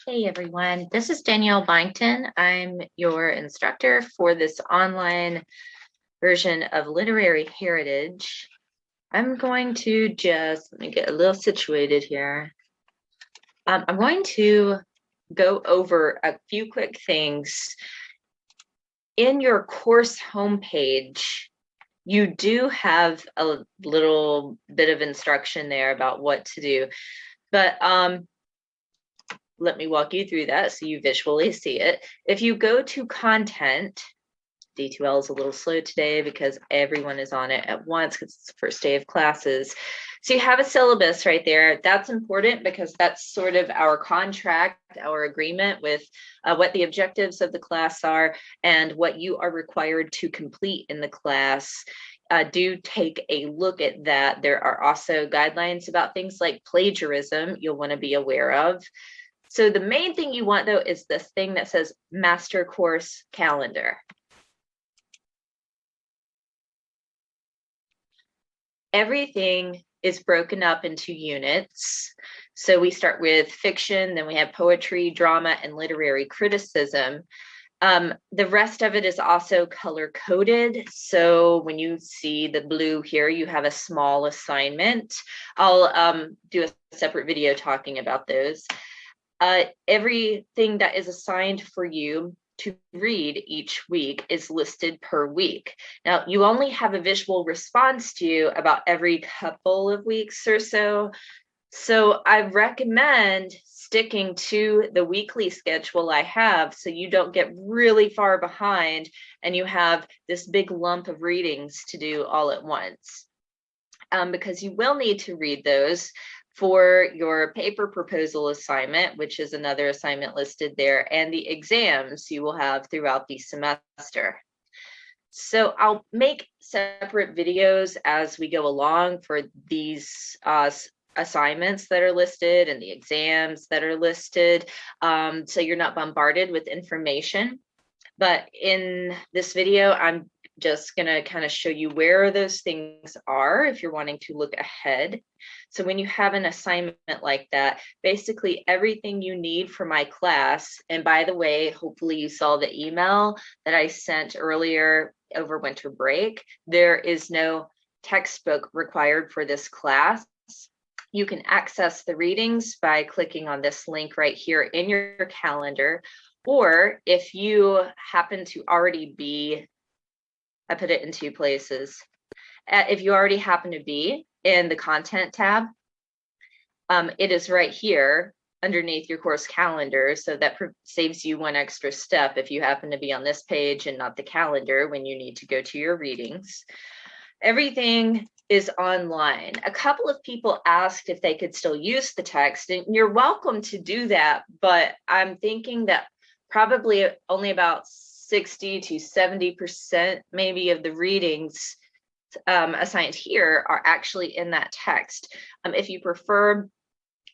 Hey everyone, this is Danielle Byington. I'm your instructor for this online version of Literary Heritage. I'm going to let me get a little situated here. I'm going to go over a few quick things. In your course homepage, you do have a little bit of instruction there about what to do, but let me walk you through that so you visually see it. If you go to content, D2L is a little slow today because everyone is on it at once because it's the first day of classes. So you have a syllabus right there. That's important because that's sort of our contract, our agreement with what the objectives of the class are and what you are required to complete in the class. Do take a look at that. There are also guidelines about things like plagiarism you'll want to be aware of. So the main thing you want though is this thing that says master course calendar. Everything is broken up into units. So we start with fiction, then we have poetry, drama, and literary criticism. The rest of it is also color coded. So when you see the blue here, you have a small assignment. I'll do a separate video talking about those. Everything that is assigned for you to read each week is listed per week. Now, you only have a visual response to about every couple of weeks or so. So I recommend sticking to the weekly schedule I have so you don't get really far behind and you have this big lump of readings to do all at once. Because you will need to read those for your paper proposal assignment, which is another assignment listed there, and the exams you will have throughout the semester. So I'll make separate videos as we go along for these assignments that are listed and the exams that are listed, so you're not bombarded with information. But in this video, I'm just going to kind of show you where those things are if you're wanting to look ahead. So when you have an assignment like that, basically everything you need for my class, and by the way, hopefully you saw the email that I sent earlier over winter break, there is no textbook required for this class. You can access the readings by clicking on this link right here in your calendar. Or if you happen to already be, I put it in two places. If you already happen to be in the content tab, it is right here underneath your course calendar. So that saves you one extra step if you happen to be on this page and not the calendar when you need to go to your readings. Everything is online. A couple of people asked if they could still use the text, and you're welcome to do that, but I'm thinking that probably only about 60 to 70% maybe of the readings assigned here are actually in that text. If you prefer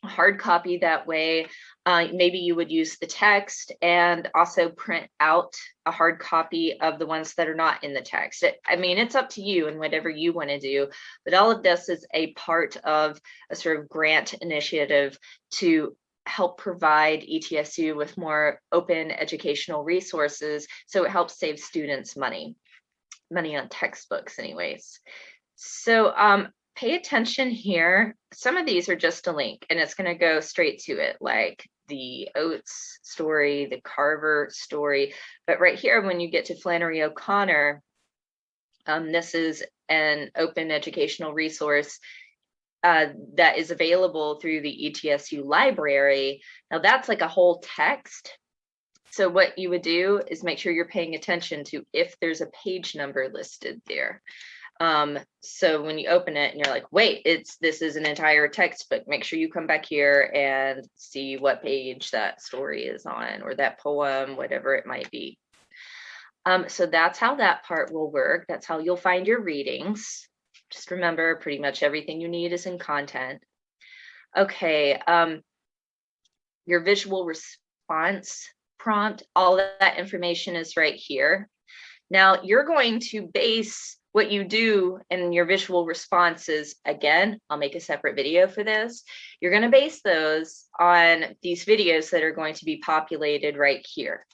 a hard copy that way, maybe you would use the text and also print out a hard copy of the ones that are not in the text. I mean, it's up to you and whatever you want to do, but all of this is a part of a sort of grant initiative to help provide ETSU with more open educational resources, so it helps save students money on textbooks anyways. So pay attention here. Some of these are just a link and it's going to go straight to it, like the Oates story, the Carver story. But right here, when you get to Flannery O'Connor, this is an open educational resource that is available through the ETSU library. Now that's like a whole text. So what you would do is make sure you're paying attention to if there's a page number listed there. So when you open it and you're like, wait, this is an entire textbook, make sure you come back here and see what page that story is on, or that poem, whatever it might be. So that's how that part will work. That's how you'll find your readings. Just remember, pretty much everything you need is in content. Okay, your visual response prompt, all that information is right here. Now you're going to base what you do in your visual responses, again, I'll make a separate video for this. You're going to base those on these videos that are going to be populated right here.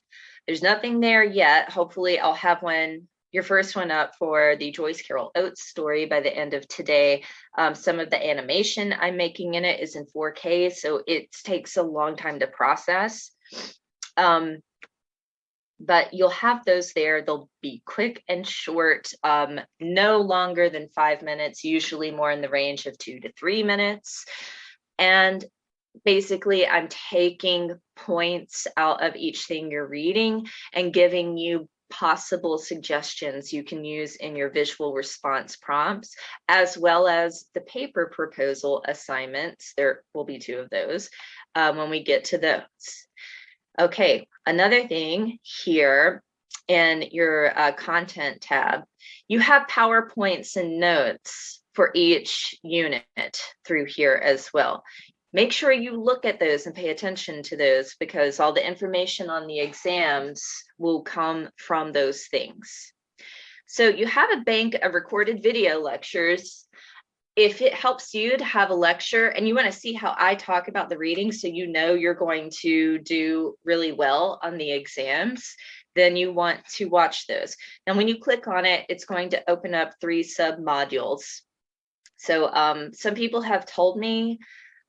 There's nothing there yet. Hopefully I'll have your first one up for the Joyce Carol Oates story by the end of today. Some of the animation I'm making in it is in 4K, so it takes a long time to process. But you'll have those there. They'll be quick and short, no longer than 5 minutes, usually more in the range of 2 to 3 minutes. And basically, I'm taking points out of each thing you're reading and giving you possible suggestions you can use in your visual response prompts, as well as the paper proposal assignments. There will be 2 of those when we get to those. Okay, another thing here in your content tab, you have PowerPoints and notes for each unit through here as well. Make sure you look at those and pay attention to those, because all the information on the exams will come from those things. So you have a bank of recorded video lectures. If it helps you to have a lecture and you want to see how I talk about the reading, so you know you're going to do really well on the exams, then you want to watch those. And when you click on it, it's going to open up 3 sub-modules. So some people have told me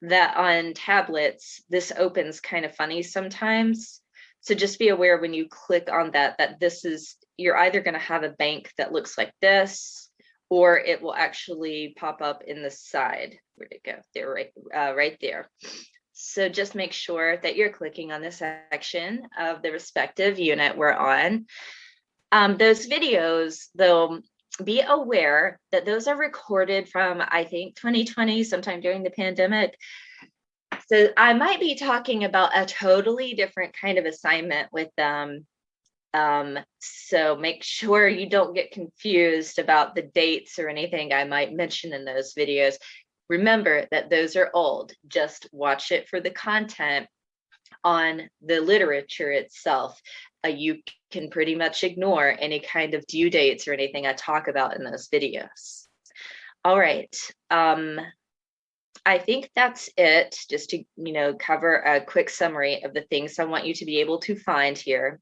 that on tablets, this opens kind of funny sometimes. So just be aware when you click on that you're either going to have a bank that looks like this, or it will actually pop up in the side. Where'd it go? There, right there. So just make sure that you're clicking on the section of the respective unit we're on. Those videos, though, be aware that those are recorded from, I think, 2020, sometime during the pandemic. So I might be talking about a totally different kind of assignment with them. So make sure you don't get confused about the dates or anything I might mention in those videos. Remember that those are old. Just watch it for the content on the literature itself. You can pretty much ignore any kind of due dates or anything I talk about in those videos. All right. I think that's it, just to cover a quick summary of the things I want you to be able to find here.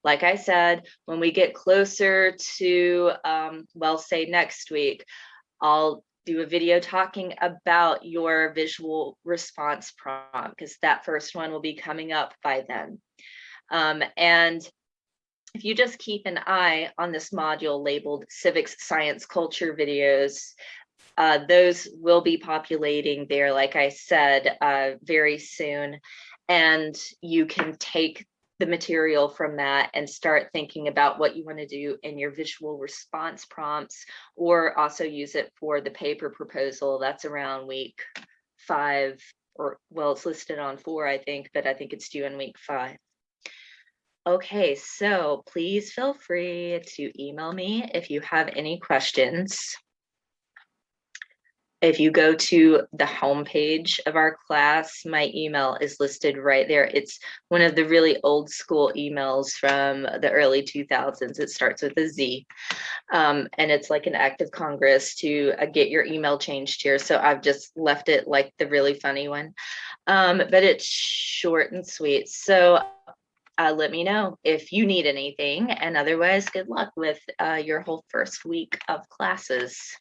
Like I said, when we get closer to, say next week, I'll do a video talking about your visual response prompt, because that first one will be coming up by then. And if you just keep an eye on this module labeled Civics, Science, Culture videos, those will be populating there, like I said, very soon. And you can take the material from that and start thinking about what you want to do in your visual response prompts, or also use it for the paper proposal. That's around week 5, or it's listed on 4, I think, but I think it's due in week 5. Okay, so please feel free to email me if you have any questions. If you go to the homepage of our class, my email is listed right there. It's one of the really old school emails from the early 2000s. It starts with a Z, and it's like an act of Congress to get your email changed here. So I've just left it like the really funny one, but it's short and sweet. So let me know if you need anything, and otherwise, good luck with your whole first week of classes.